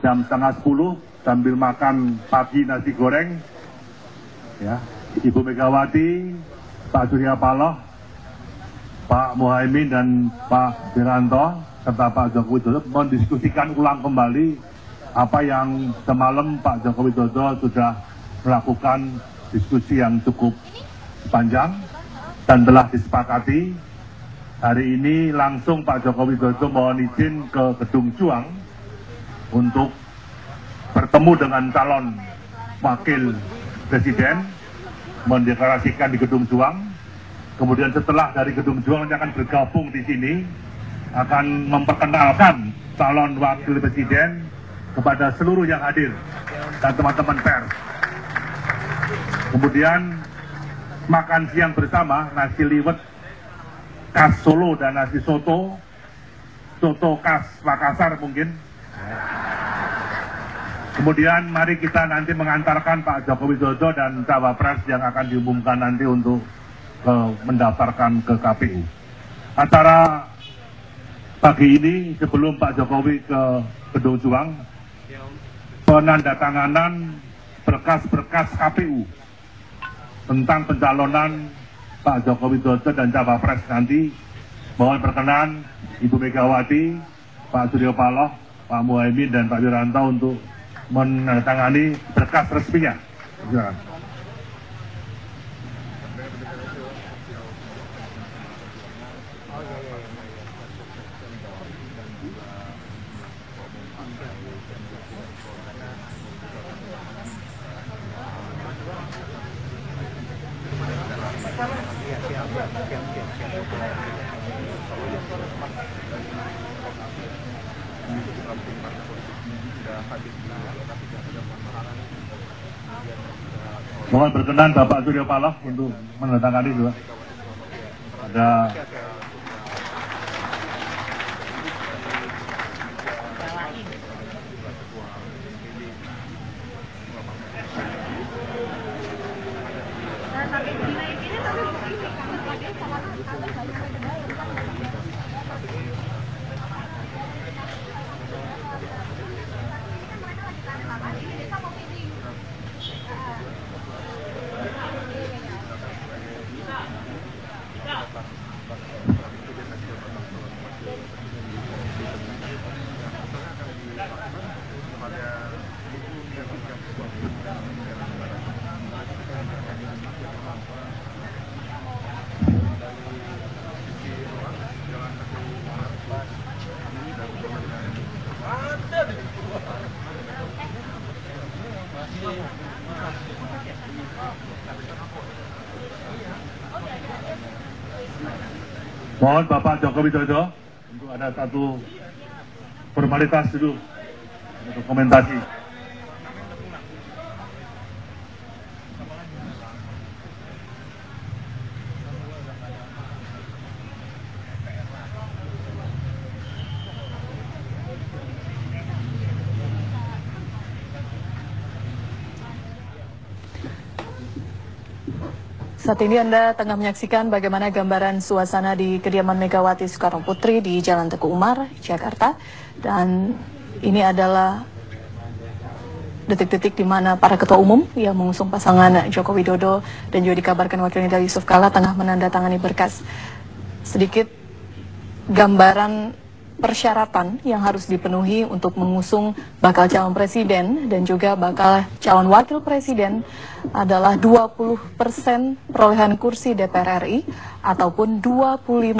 jam 9:30 sambil makan pagi nasi goreng, ya, Ibu Megawati, Pak Surya Paloh, Pak Muhaimin dan Pak Wiranto serta Pak Joko Widodo mendiskusikan ulang kembali apa yang semalam Pak Joko Widodo sudah melakukan diskusi yang cukup panjang dan telah disepakati. Hari ini langsung Pak Joko Widodo mohon izin ke Gedung Juang untuk bertemu dengan calon wakil presiden, mendeklarasikan di Gedung Juang. Kemudian setelah dari Gedung Juang nanti akan bergabung di sini, akan memperkenalkan calon wakil presiden kepada seluruh yang hadir dan teman-teman pers. Kemudian makan siang bersama, nasi liwet khas Solo dan nasi soto khas Makassar mungkin. Kemudian mari kita nanti mengantarkan Pak Joko Widodo dan Cawapres yang akan diumumkan nanti untuk mendaftarkan ke KPU. Acara pagi ini sebelum Pak Jokowi ke Gedung Juang, penandatanganan berkas-berkas KPU tentang pencalonan Pak Joko Widodo dan Cawapres nanti. Mohon berkenan Ibu Megawati, Pak Surya Paloh, Pak Muhaimin dan Pak Wiranto untuk menandatangani berkas resminya. Silakan. Mohon berkenan Bapak Surya Paloh untuk menandatangani juga. Ada mohon Bapak Joko Widodo untuk ada satu formalitas dulu untuk komentasi. Saat ini Anda tengah menyaksikan bagaimana gambaran suasana di kediaman Megawati Soekarno Putri di Jalan Teguh Umar, Jakarta. Dan ini adalah detik-detik di mana para ketua umum yang mengusung pasangan Joko Widodo dan juga dikabarkan wakilnya dari Yusuf Kala tengah menandatangani berkas. Sedikit gambaran persyaratan yang harus dipenuhi untuk mengusung bakal calon presiden dan juga bakal calon wakil presiden adalah 20% perolehan kursi DPR RI ataupun 25%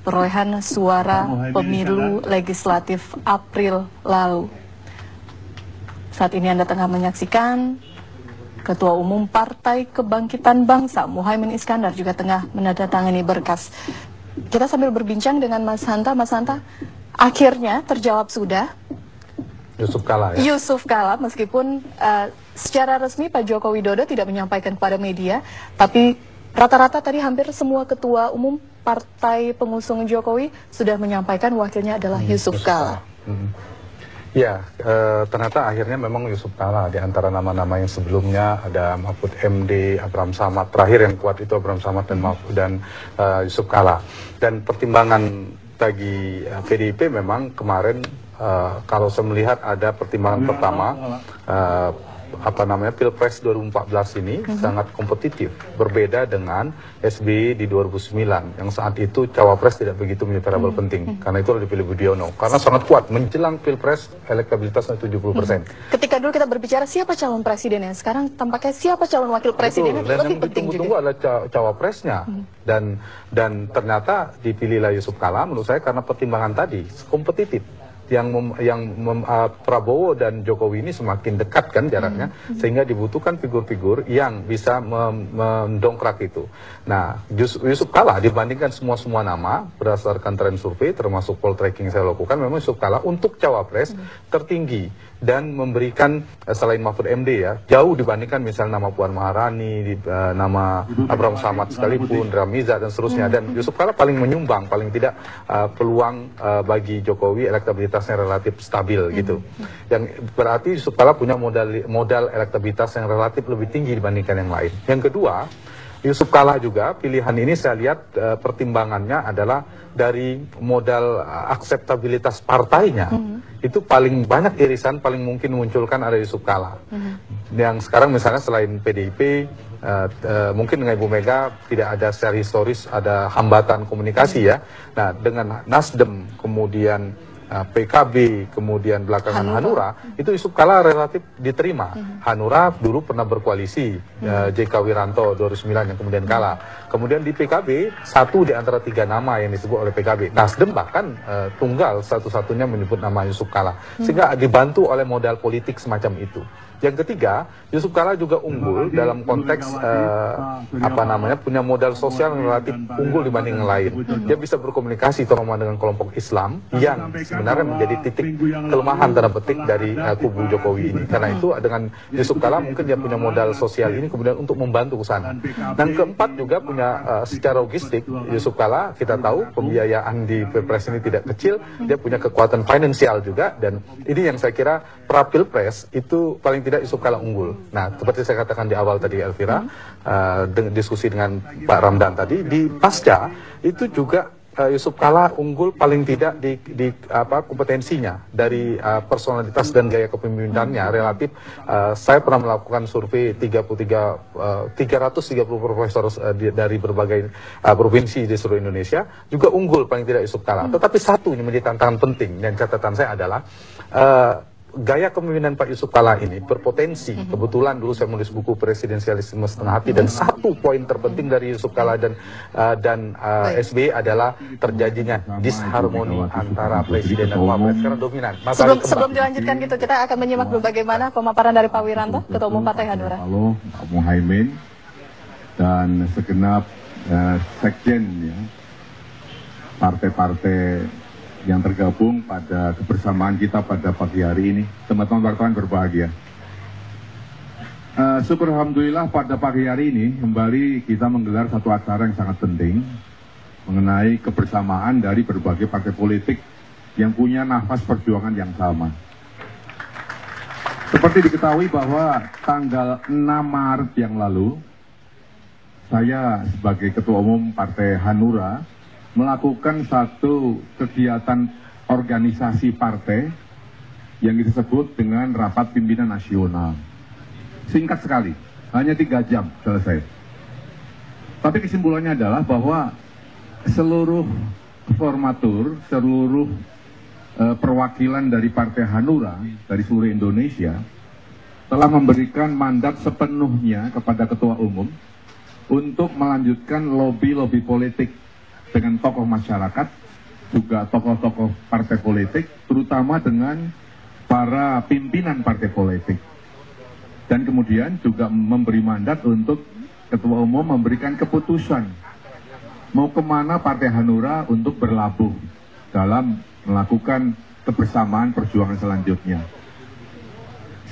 perolehan suara pemilu legislatif April lalu. Saat ini Anda tengah menyaksikan Ketua Umum Partai Kebangkitan Bangsa Muhaimin Iskandar juga tengah menandatangani berkas. Kita sambil berbincang dengan Mas Hanta. Mas Hanta, akhirnya terjawab sudah. Yusuf Kala ya? Yusuf Kala, meskipun secara resmi Pak Joko Widodo tidak menyampaikan kepada media, tapi rata-rata tadi hampir semua ketua umum partai pengusung Jokowi sudah menyampaikan wakilnya adalah Yusuf Kala. Ya, ternyata akhirnya memang Yusuf Kala di antara nama-nama yang sebelumnya ada Mahfud MD, Abraham Samad, terakhir yang kuat itu Abraham Samad dan Yusuf Kala. Dan pertimbangan bagi PDIP memang kemarin kalau saya melihat ada pertimbangan pertama, Pilpres 2014 ini sangat kompetitif, berbeda dengan SBY di 2009 yang saat itu cawapres tidak begitu menjadi variabel penting karena itu dipilih Budiono karena sangat kuat menjelang Pilpres elektabilitasnya 70%. Ketika dulu kita berbicara siapa calon presiden yang sekarang tampaknya siapa calon wakil presiden itu lebih penting juga. Adalah cawapresnya dan ternyata dipilihlah Yusuf Kala menurut saya karena pertimbangan tadi kompetitif. Prabowo dan Jokowi ini semakin dekat kan jaraknya sehingga dibutuhkan figur-figur yang bisa mendongkrak itu. Nah, Yusuf Kala dibandingkan semua nama berdasarkan tren survei termasuk poll tracking saya lakukan memang Yusuf Kala untuk cawapres tertinggi dan memberikan selain Mahfud MD ya jauh dibandingkan misalnya nama Puan Maharani, nama Abraham Samad sekalipun, Ramiza dan seterusnya dan Yusuf Kala paling menyumbang paling tidak peluang bagi Jokowi elektabilitas relatif stabil gitu. Yang berarti Yusuf Kala punya modal elektabilitas yang relatif lebih tinggi dibandingkan yang lain. Yang kedua, Yusuf Kala juga pilihan ini saya lihat pertimbangannya adalah dari modal akseptabilitas partainya. Itu paling banyak irisan paling mungkin munculkan ada Yusuf Kala. Yang sekarang misalnya selain PDIP mungkin dengan Ibu Mega tidak ada secara historis ada hambatan komunikasi ya. Nah, dengan Nasdem kemudian PKB, kemudian belakangan Hanura, itu Yusuf Kala relatif diterima. Hanura dulu pernah berkoalisi, JK Wiranto 2009 yang kemudian kalah. Kemudian di PKB, satu di antara 3 nama yang disebut oleh PKB. Nasdem bahkan tunggal satu-satunya menyebut nama Yusuf Kala. Sehingga dibantu oleh modal politik semacam itu. Yang ketiga, Yusuf Kala juga unggul dalam konteks punya modal sosial yang relatif unggul dibanding yang lain. Dia bisa berkomunikasi terutama dengan kelompok Islam yang sebenarnya menjadi titik kelemahan tanda petik dari kubu Jokowi ini. Karena itu dengan Yusuf Kala mungkin dia punya modal sosial ini kemudian untuk membantu ke sana. Dan keempat juga punya secara logistik Yusuf Kala kita tahu pembiayaan di Pilpres ini tidak kecil, dia punya kekuatan finansial juga dan ini yang saya kira pra Pilpres itu paling tidak Yusuf Kala unggul. Nah, seperti saya katakan di awal tadi Elvira, diskusi dengan Pak Ramdan tadi, di pasca itu juga Yusuf Kala unggul paling tidak di kompetensinya dari personalitas dan gaya kepemimpinannya relatif. Saya pernah melakukan survei 330 profesor dari berbagai provinsi di seluruh Indonesia juga unggul paling tidak Yusuf Kala. Tetapi satu yang menjadi tantangan penting dan catatan saya adalah gaya kepemimpinan Pak Yusuf Kala ini berpotensi. Kebetulan dulu saya menulis buku Presidensialisme Setengah Hati dan satu poin terpenting dari Yusuf Kala dan SBY adalah terjadinya disharmoni antara presiden dan wapres karena dominan. Sebelum dilanjutkan gitu, kita akan menyimak dulu bagaimana pemaparan dari Pak Wiranto, Ketua Umum Partai Hanura. Halo, Pak Muhaimin dan segenap sekjen ya, partai-partai yang tergabung pada kebersamaan kita pada pagi hari ini. Teman-teman wartawan berbahagia. Syukur alhamdulillah pada pagi hari ini kembali kita menggelar satu acara yang sangat penting mengenai kebersamaan dari berbagai partai politik yang punya nafas perjuangan yang sama. Seperti diketahui bahwa tanggal 6 Maret yang lalu saya sebagai Ketua Umum Partai Hanura melakukan satu kegiatan organisasi partai yang disebut dengan Rapat Pimpinan Nasional. Singkat sekali, hanya 3 jam selesai. Tapi kesimpulannya adalah bahwa seluruh formatur, seluruh perwakilan dari Partai Hanura dari seluruh Indonesia telah memberikan mandat sepenuhnya kepada Ketua Umum untuk melanjutkan lobby-lobby politik dengan tokoh masyarakat, juga tokoh-tokoh partai politik, terutama dengan para pimpinan partai politik. Dan kemudian juga memberi mandat untuk Ketua Umum memberikan keputusan mau kemana Partai Hanura untuk berlabuh dalam melakukan kebersamaan perjuangan selanjutnya.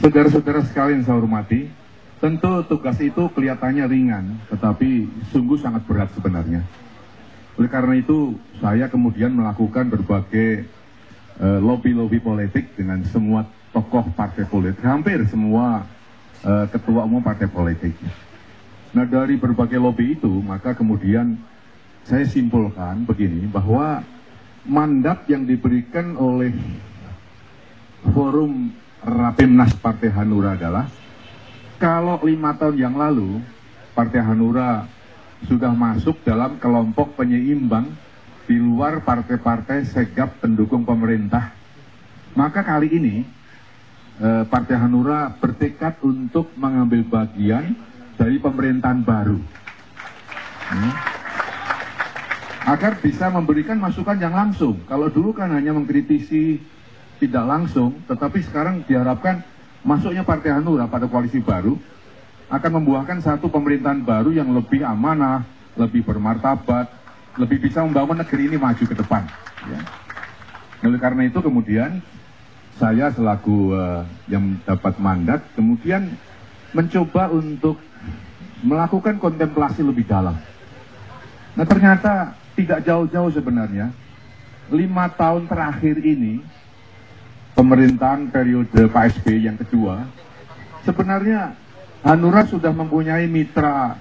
Saudara-saudara sekalian saya hormati, tentu tugas itu kelihatannya ringan, tetapi sungguh sangat berat sebenarnya. Oleh karena itu, saya kemudian melakukan berbagai lobby-lobby politik dengan semua tokoh partai politik, hampir semua ketua umum partai politik. Nah, dari berbagai lobby itu, maka kemudian saya simpulkan begini, bahwa mandat yang diberikan oleh forum Rapimnas Partai Hanura adalah kalau 5 tahun yang lalu Partai Hanura sudah masuk dalam kelompok penyeimbang di luar partai-partai segap pendukung pemerintah, maka kali ini Partai Hanura bertekad untuk mengambil bagian dari pemerintahan baru, agar bisa memberikan masukan yang langsung. Kalau dulu kan hanya mengkritisi tidak langsung, tetapi sekarang diharapkan masuknya Partai Hanura pada koalisi baru akan membuahkan satu pemerintahan baru yang lebih amanah, lebih bermartabat, lebih bisa membangun negeri ini maju ke depan. Ya. Oleh karena itu kemudian saya selaku yang dapat mandat kemudian mencoba untuk melakukan kontemplasi lebih dalam. Nah ternyata tidak jauh-jauh sebenarnya 5 tahun terakhir ini pemerintahan periode Pak SBY yang kedua, sebenarnya Hanura sudah mempunyai mitra